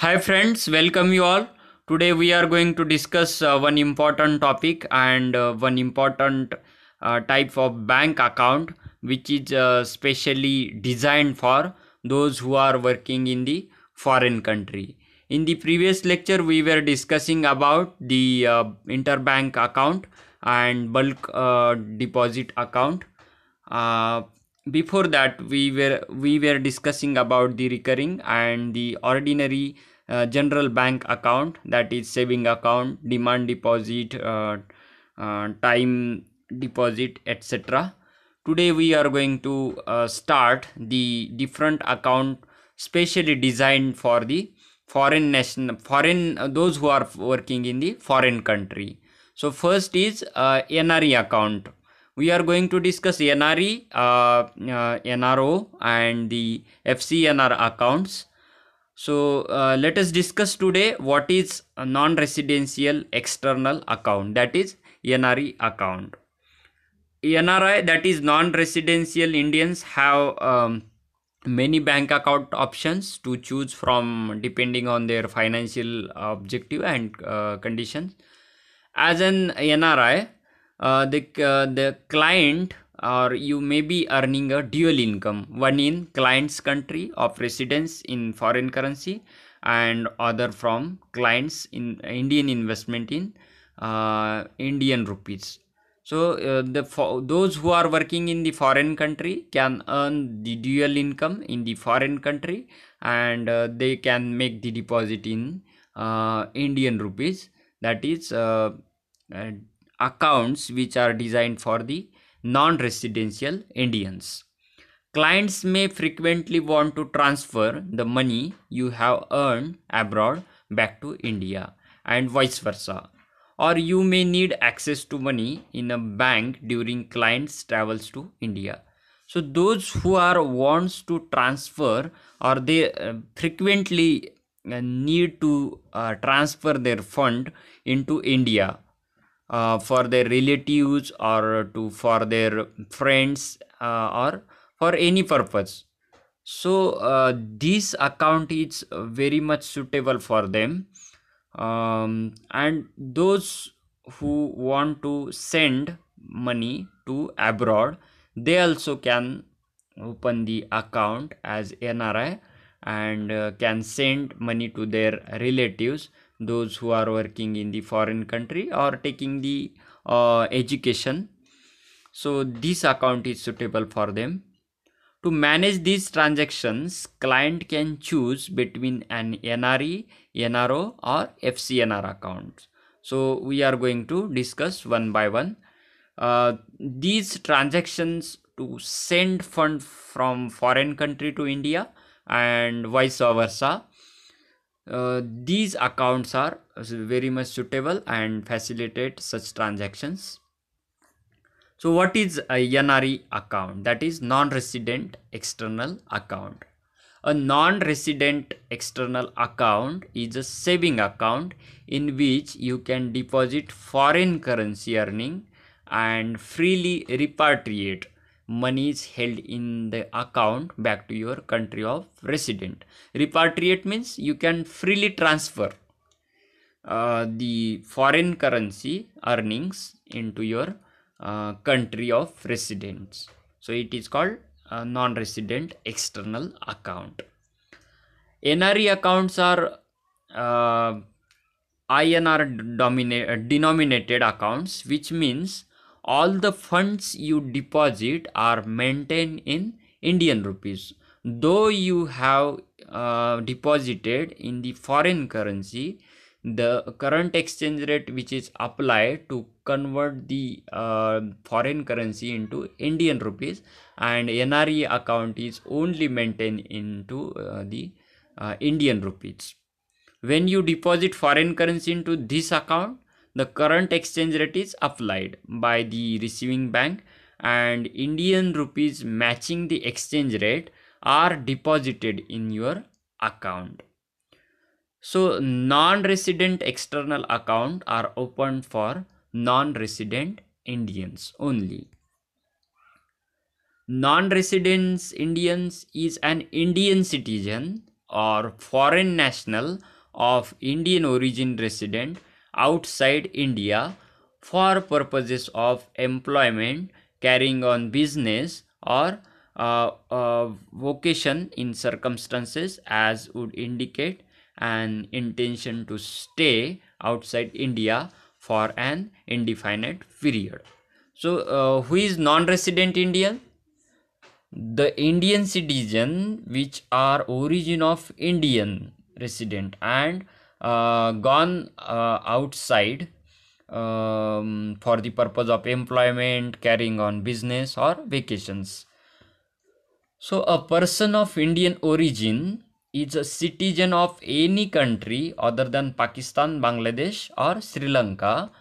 Hi friends, welcome you all. Today we are going to discuss one important topic and one important type of bank account which is specially designed for those who are working in the foreign country. In the previous lecture we were discussing about the interbank account and bulk deposit account. uh, Before that we were discussing about the recurring and the ordinary general bank account, that is saving account, demand deposit, time deposit, etc. Today we are going to start the different account specially designed for the foreign those who are working in the foreign country. So first is NRE account. We are going to discuss NRE, NRO and the FCNR accounts. So let us discuss today what is a non-residential external account, that is NRE account. NRI, that is non-residential Indians, have many bank account options to choose from depending on their financial objective and conditions. As an NRI, the client or you may be earning a dual income, one in client's country of residence in foreign currency and other from clients in Indian investment in Indian rupees. So those who are working in the foreign country can earn the dual income in the foreign country, and they can make the deposit in Indian rupees. That is uh, accounts which are designed for the non-residential Indians. Clients may frequently want to transfer the money you have earned abroad back to India and vice versa. Or you may need access to money in a bank during clients' travels to India. So those who are wants to transfer, or they frequently need to transfer their fund into India for their relatives or to for their friends or for any purpose. So this account is very much suitable for them, and those who want to send money to abroad, they also can open the account as NRI and can send money to their relatives, those who are working in the foreign country or taking the education. So this account is suitable for them. To manage these transactions, client can choose between an NRE, NRO or FCNR account. So we are going to discuss one by one. These transactions to send fund from foreign country to India and vice versa, these accounts are very much suitable and facilitate such transactions. So what is a NRE account? That is non-resident external account. A non-resident external account is a saving account in which you can deposit foreign currency earning and freely repatriate monies held in the account back to your country of resident. Repatriate means you can freely transfer the foreign currency earnings into your country of residence. So it is called a non-resident external account. NRE accounts are uh, INR denominated accounts, which means all the funds you deposit are maintained in Indian rupees. Though you have deposited in the foreign currency, the current exchange rate which is applied to convert the foreign currency into Indian rupees, and NRE account is only maintained into the Indian rupees. When you deposit foreign currency into this account, the current exchange rate is applied by the receiving bank, and Indian rupees matching the exchange rate are deposited in your account. So non-resident external account are opened for non-resident Indians only. Non-resident Indians is an Indian citizen or foreign national of Indian origin resident outside India for purposes of employment, carrying on business, or vocation in circumstances as would indicate an intention to stay outside India for an indefinite period. So, who is non-resident Indian? The Indian citizen which are origin of Indian resident and gone outside for the purpose of employment, carrying on business or vacations. So a person of Indian origin is a citizen of any country other than Pakistan, Bangladesh or Sri Lanka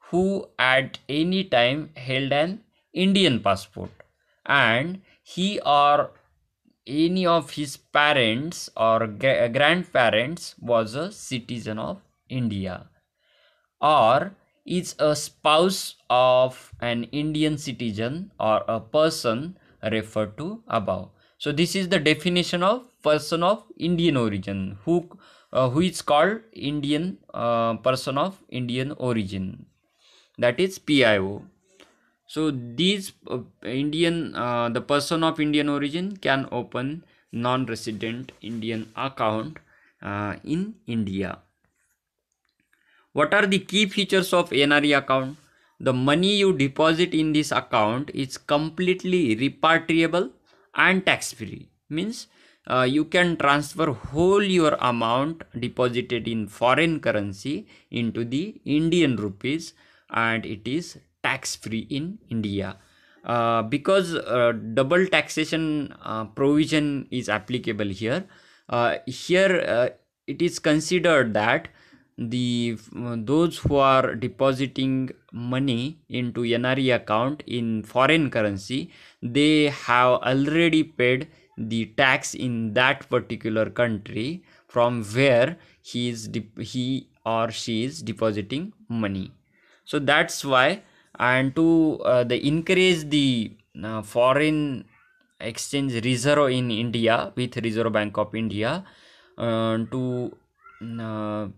who at any time held an Indian passport, and he or any of his parents or grandparents was a citizen of India, or is a spouse of an Indian citizen or a person referred to above. So this is the definition of person of Indian origin, who is called Indian person of Indian origin, that is PIO. So these the person of Indian origin can open non-resident Indian account in India. What are the key features of NRE account? The money you deposit in this account is completely repatriable and tax free. Means you can transfer whole your amount deposited in foreign currency into the Indian rupees, and it is tax free in India. Because double taxation provision is applicable here. It is considered that those who are depositing money into NRE account in foreign currency, they have already paid the tax in that particular country from where he or she is depositing money. So that's why, and to increase the foreign exchange reserve in India with Reserve Bank of India, to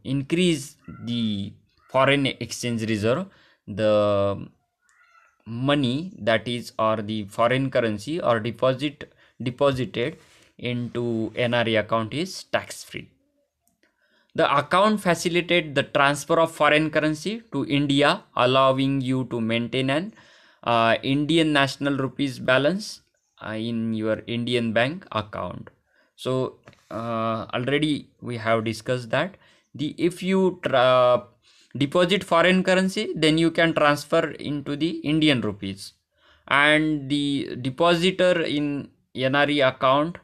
increase the foreign exchange reserve, the money that is or the foreign currency or deposited into NRE account is tax free. The account facilitates the transfer of foreign currency to India, allowing you to maintain an Indian national rupees balance in your Indian bank account. So already we have discussed that if you deposit foreign currency, then you can transfer into the Indian rupees, and the depositor in NRE account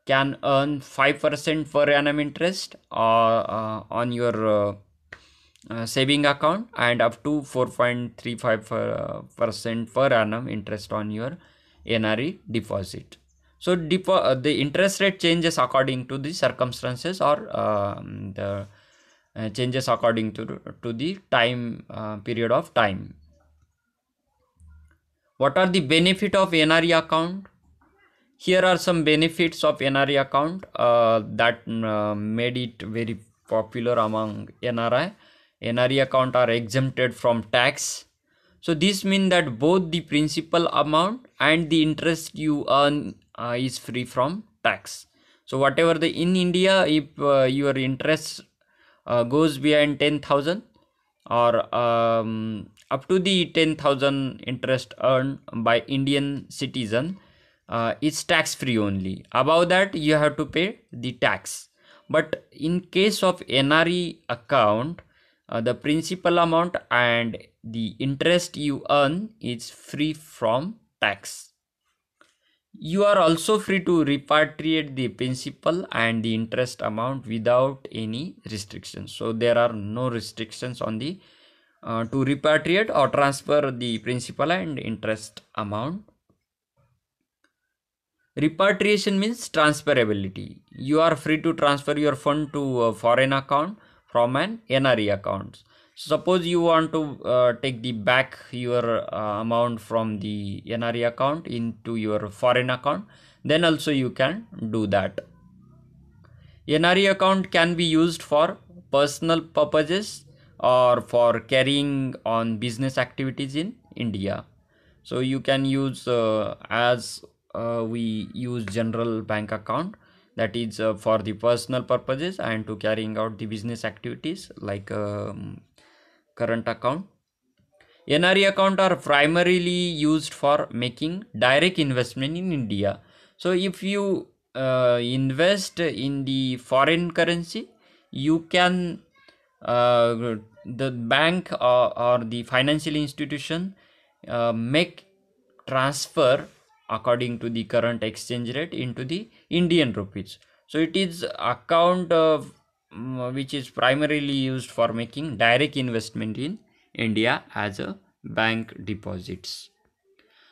can earn 5% per annum interest on your saving account, and up to 4.35% per annum interest on your NRE deposit. So the interest rate changes according to the circumstances, or the changes according to the time period of time. What are the benefit of NRE account? Here are some benefits of NRE account that made it very popular among NRI. NRE account are exempted from tax. So this means that both the principal amount and the interest you earn is free from tax. So whatever in India, if your interest goes beyond 10,000 or up to the 10,000 interest earned by Indian citizen, it's tax free only. Above that you have to pay the tax. But in case of NRE account, the principal amount and the interest you earn is free from tax. You are also free to repatriate the principal and the interest amount without any restrictions. So there are no restrictions on the to repatriate or transfer the principal and interest amount. Repatriation means transferability. You are free to transfer your fund to a foreign account from an NRE account. Suppose you want to take the back your amount from the NRE account into your foreign account, then also you can do that. NRE account can be used for personal purposes or for carrying on business activities in India. So you can use as we use general bank account, that is for the personal purposes and to carrying out the business activities like current account. NRE account are primarily used for making direct investment in India. So if you invest in the foreign currency, you can the bank or the financial institution make transfer according to the current exchange rate into the Indian rupees. So it is account of which is primarily used for making direct investment in India as a bank deposits.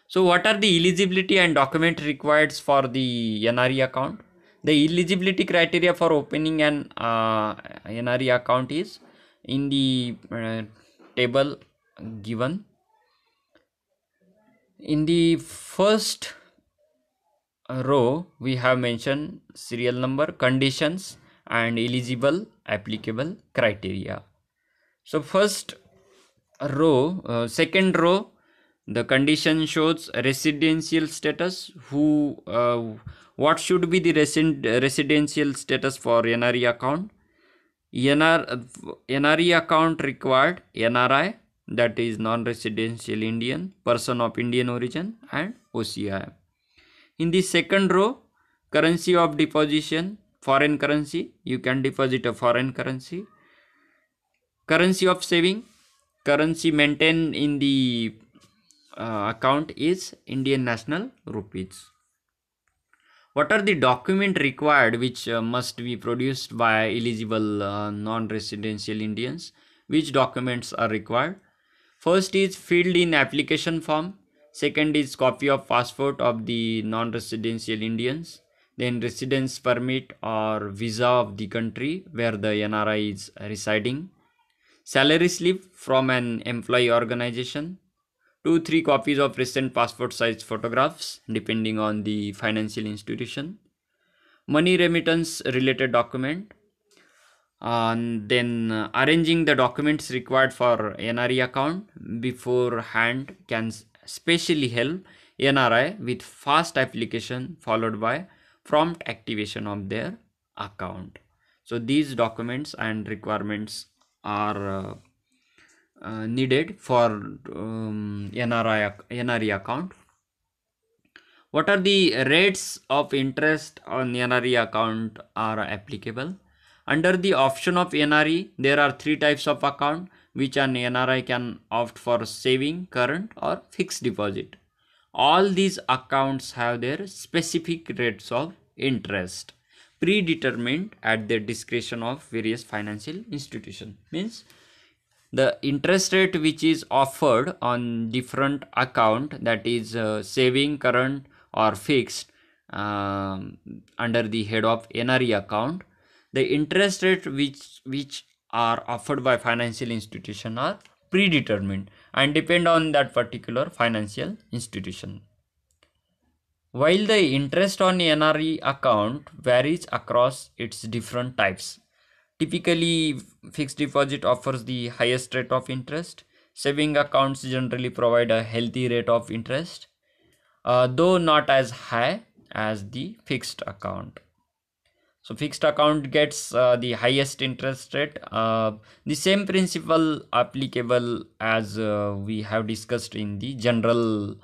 So what are the eligibility and document required for the NRE account? The eligibility criteria for opening an NRE account is in the table given. In the first row, we have mentioned serial number, conditions, and eligible applicable criteria. So first second row, the condition shows residential status. What should be the residential status for NRE account? NRE account required NRI, that is non-residential Indian, person of Indian origin, and OCI. In the second row, currency of deposition, foreign currency, you can deposit a foreign currency. Currency of saving, currency maintained in the account is Indian national rupees. What are the documents required which must be produced by eligible non-residential Indians? Which documents are required? First is filled in application form. Second is copy of passport of the non-residential Indians. Then residence permit or visa of the country where the NRI is residing. Salary slip from an employee organization. 2-3 copies of recent passport size photographs depending on the financial institution. Money remittance related document. And then arranging the documents required for NRE account beforehand can specially help NRI with fast application followed by prompt activation of their account. So these documents and requirements are needed for NRE account. What are the rates of interest on NRE account are applicable? Under the option of NRE, there are 3 types of account which an NRI can opt for: saving, current, or fixed deposit. All these accounts have their specific rates of interest predetermined at the discretion of various financial institutions. Means the interest rate which is offered on different account, that is saving, current, or fixed, under the head of NRE account, the interest rate which are offered by financial institution are predetermined and depend on that particular financial institution. While the interest on NRE account varies across its different types, typically fixed deposit offers the highest rate of interest. Saving accounts generally provide a healthy rate of interest, though not as high as the fixed account. So fixed account gets the highest interest rate. The same principle applicable as we have discussed in the general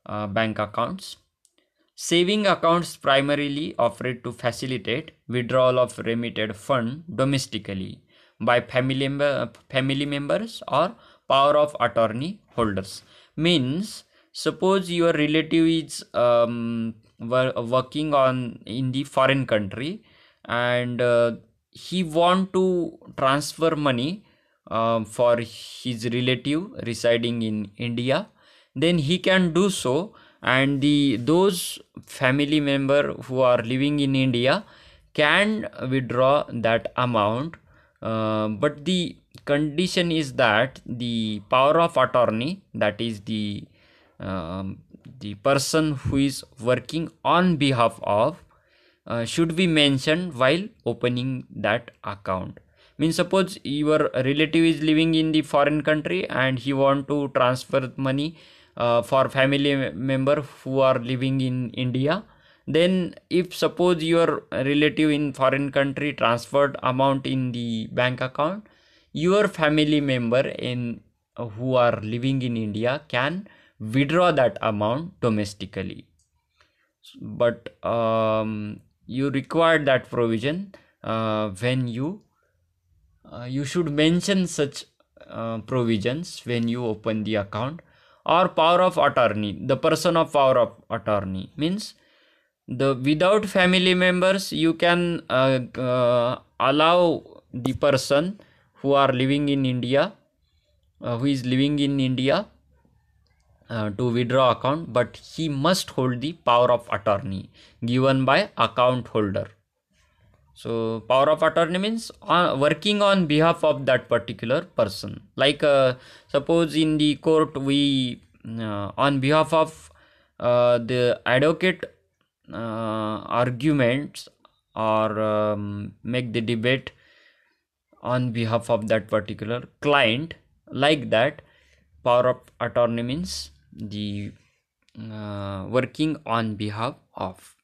bank accounts. Saving accounts primarily offered to facilitate withdrawal of remitted fund domestically by family members or power of attorney holders. Means suppose your relative is working in the foreign country, and he want to transfer money for his relative residing in India, then he can do so, and those family member who are living in India can withdraw that amount, but the condition is that the power of attorney, that is the person who is working on behalf of should be mentioned while opening that account. Means suppose your relative is living in the foreign country and he want to transfer money for family member who are living in India. Then if suppose your relative in foreign country transferred amount in the bank account, your family member in who are living in India can withdraw that amount domestically. But you require that provision when you should mention such provisions when you open the account. Or power of attorney, the person of power of attorney means the without family members you can allow the person who are living in India, who is living in India, to withdraw account, but he must hold the power of attorney given by account holder. So power of attorney means working on behalf of that particular person. Like suppose in the court we on behalf of the advocate arguments or make the debate on behalf of that particular client. Like that, power of attorney means the working on behalf of.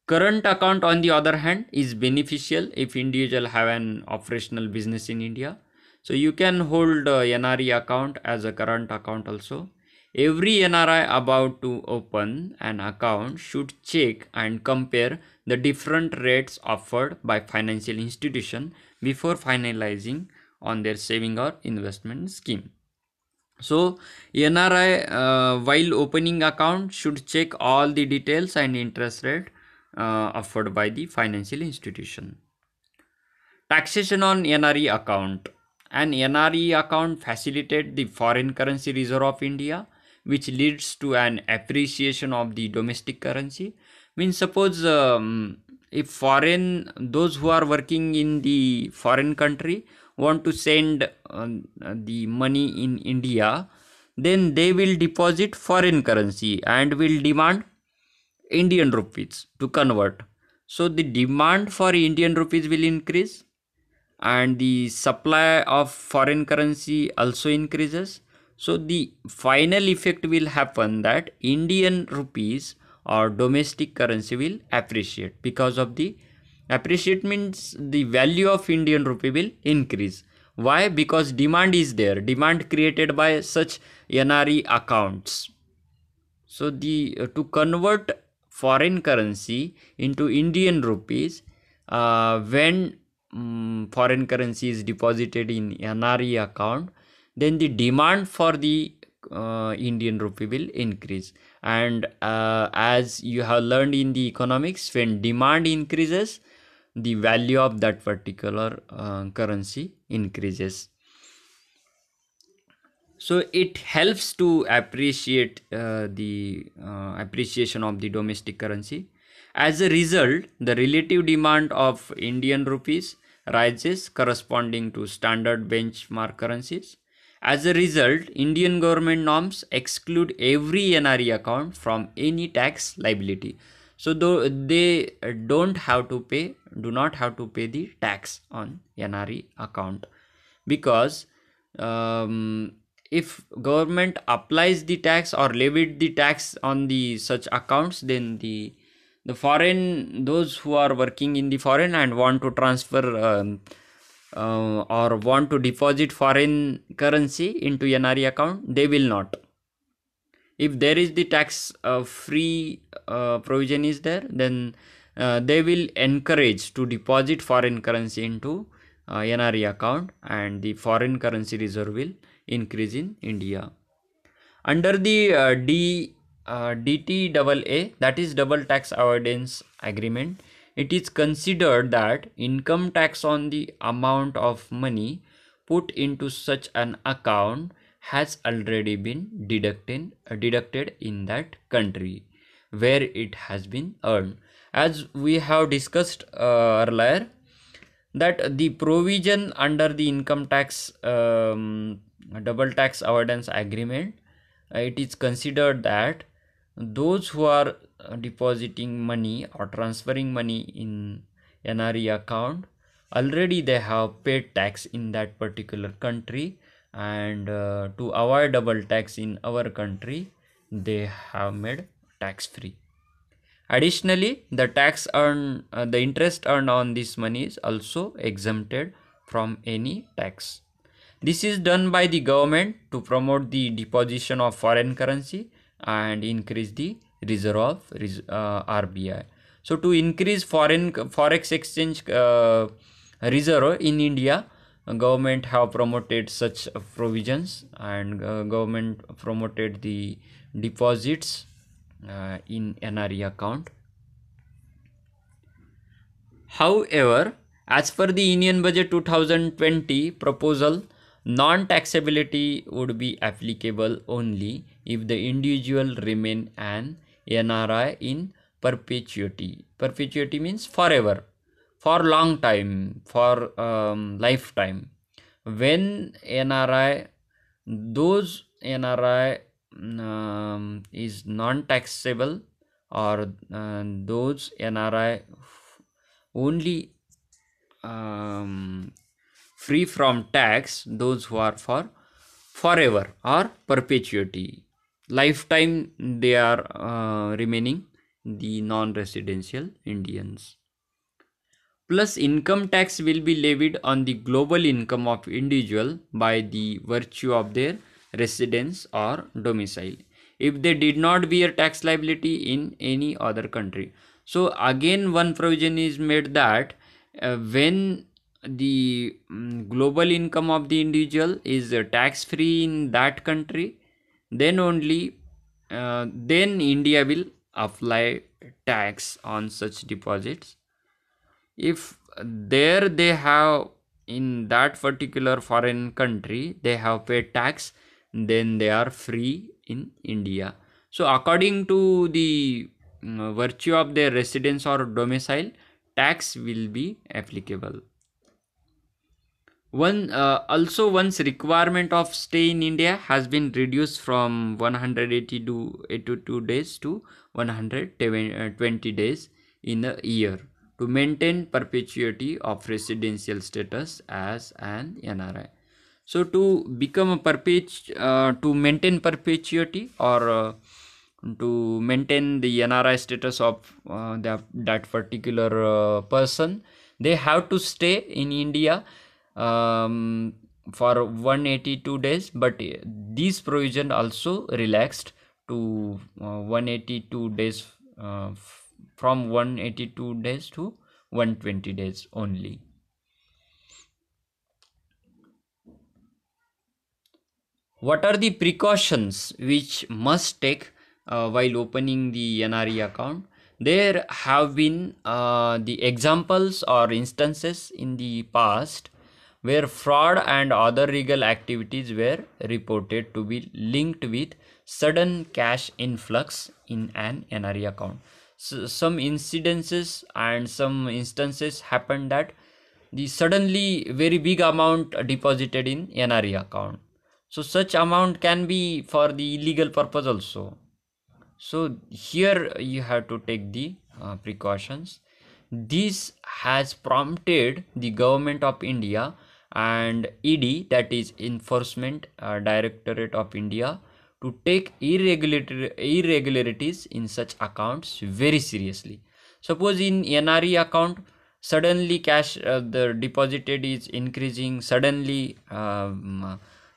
Current account, on the other hand, is beneficial if individual have an operational business in India. So you can hold NRE account as a current account also. Every NRI about to open an account should check and compare the different rates offered by financial institution before finalizing on their saving or investment scheme. So NRI while opening account should check all the details and interest rate offered by the financial institution. Taxation on NRE account. An NRE account facilitates the foreign currency reserve of India, which leads to an appreciation of the domestic currency. Means suppose if those who are working in the foreign country want to send the money in India, then they will deposit foreign currency and will demand Indian rupees to convert. So the demand for Indian rupees will increase and the supply of foreign currency also increases. So the final effect will happen that Indian rupees or domestic currency will appreciate. Because of the appreciate means the value of Indian rupee will increase. Why? Because demand is there, demand created by such NRE accounts. So the to convert foreign currency into Indian rupees, when foreign currency is deposited in NRE account, then the demand for the Indian rupee will increase. And as you have learned in the economics, when demand increases, the value of that particular currency increases. So it helps to appreciate the appreciation of the domestic currency. As a result, the relative demand of Indian rupees rises corresponding to standard benchmark currencies. As a result, Indian government norms exclude every NRE account from any tax liability. So though they do not have to pay the tax on NRE account, because if government applies the tax or levied the tax on the such accounts, then the foreign, those who are working in the foreign and want to transfer or want to deposit foreign currency into NRE account, they will not. If there is the tax free provision is there, then they will encourage to deposit foreign currency into NRE account, and the foreign currency reserve will increase in India. Under the DTAA, that is double tax avoidance agreement, it is considered that income tax on the amount of money put into such an account has already been deducted in that country where it has been earned. As we have discussed earlier, that the provision under the income tax double tax avoidance agreement, it is considered that those who are depositing money or transferring money in NRE account, already they have paid tax in that particular country, and to avoid double tax in our country, they have made tax free. Additionally, the interest earned on this money is also exempted from any tax. This is done by the government to promote the deposition of foreign currency and increase the reserve of RBI. So to increase foreign forex exchange reserve in India, government have promoted such provisions, and government promoted the deposits in NRE account. However, as per the Union Budget 2020 proposal, non-taxability would be applicable only if the individual remain an NRI in perpetuity. Perpetuity means forever, for long time, for lifetime. When NRI, those NRI is non-taxable, or those NRI only free from tax, those who are for forever or perpetuity, lifetime they are remaining the non-residential Indians. Plus, income tax will be levied on the global income of individual by the virtue of their residence or domicile, if they did not bear tax liability in any other country. So again, one provision is made that when the global income of the individual is tax free in that country, then only then India will apply tax on such deposits. If there they have, in that particular foreign country they have paid tax, then they are free in India. So according to the virtue of their residence or domicile, tax will be applicable. Also, once requirement of stay in India has been reduced from 182 days to 120 days in a year, to maintain perpetuity of residential status as an NRI. So to become a to maintain perpetuity, or to maintain the NRI status of that particular person, they have to stay in India for 182 days, but this provision also relaxed to 182 days, from 182 days to 120 days only. What are the precautions which must take while opening the NRE account? There have been the examples or instances in the past where fraud and other illegal activities were reported to be linked with sudden cash influx in an NRE account. So some instances happened that the suddenly very big amount deposited in NRE account. So such amount can be for the illegal purpose also. So here you have to take the precautions. This has prompted the government of India and ED, that is Enforcement Directorate of India, to take irregularities in such accounts very seriously. Suppose in NRE account suddenly cash the deposited is increasing, suddenly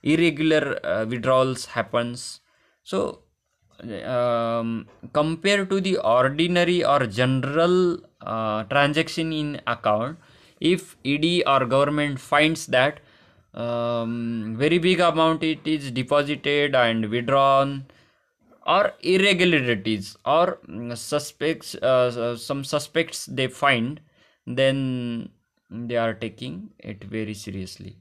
irregular withdrawals happens. So compared to the ordinary or general transaction in account, if ED or government finds that very big amount it is deposited and withdrawn, or irregularities, or some suspects they find, then they are taking it very seriously.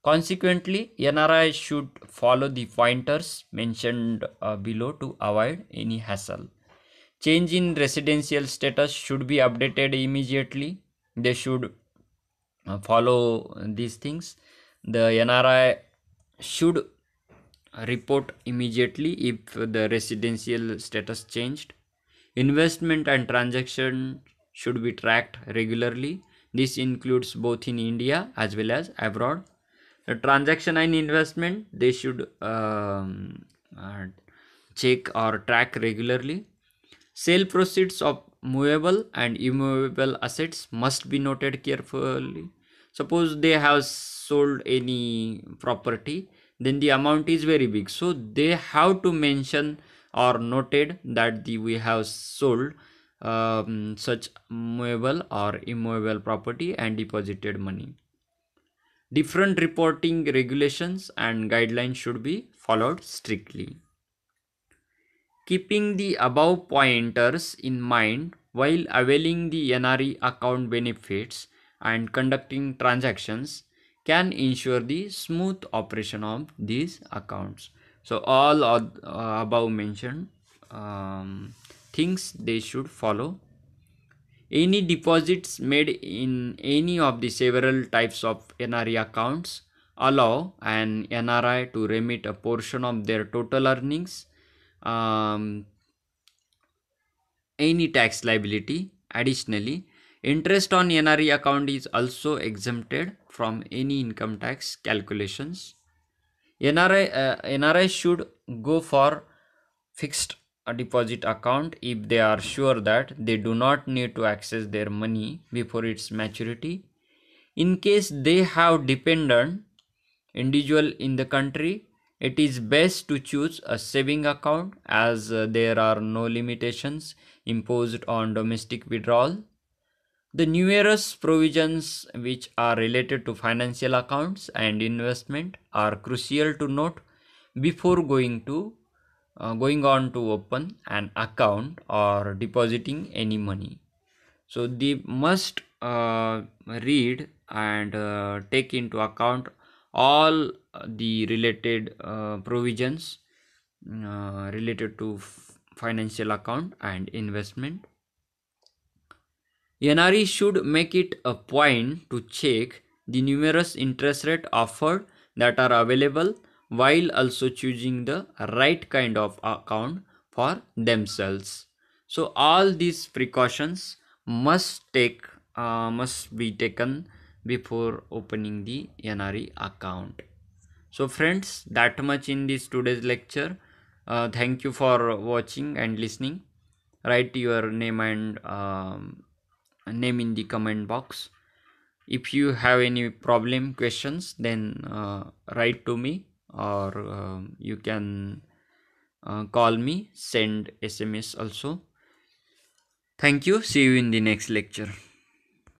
Consequently, NRI should follow the pointers mentioned below to avoid any hassle. Change in residential status should be updated immediately. They should follow these things. The NRI should report immediately if the residential status changed. Investment and transaction should be tracked regularly. This includes both in India as well as abroad. The transaction and investment, they should check or track regularly. Sale proceeds of movable and immovable assets must be noted carefully. Suppose they have sold any property, then the amount is very big, so they have to mention or noted that we have sold such movable or immovable property and deposited money. Different reporting regulations and guidelines should be followed strictly. Keeping the above pointers in mind while availing the NRE account benefits and conducting transactions can ensure the smooth operation of these accounts. So all above mentioned things they should follow. Any deposits made in any of the several types of NRE accounts allow an NRI to remit a portion of their total earnings, um, any tax liability. Additionally, interest on NRE account is also exempted from any income tax calculations. NRI should go for fixed deposit account if they are sure that they do not need to access their money before its maturity. In case they have dependent individual in the country, it is best to choose a saving account as there are no limitations imposed on domestic withdrawal. The numerous provisions which are related to financial accounts and investment are crucial to note before going on to open an account or depositing any money. So they must read and take into account all the related provisions related to financial account and investment. NRE should make it a point to check the numerous interest rate offered that are available while also choosing the right kind of account for themselves. So all these precautions must be taken before opening the NRE account. So friends, that much in this today's lecture. Thank you for watching and listening. Write your name and name in the comment box. If you have any problem questions, then write to me, or you can call me, send SMS also. Thank you. See you in the next lecture.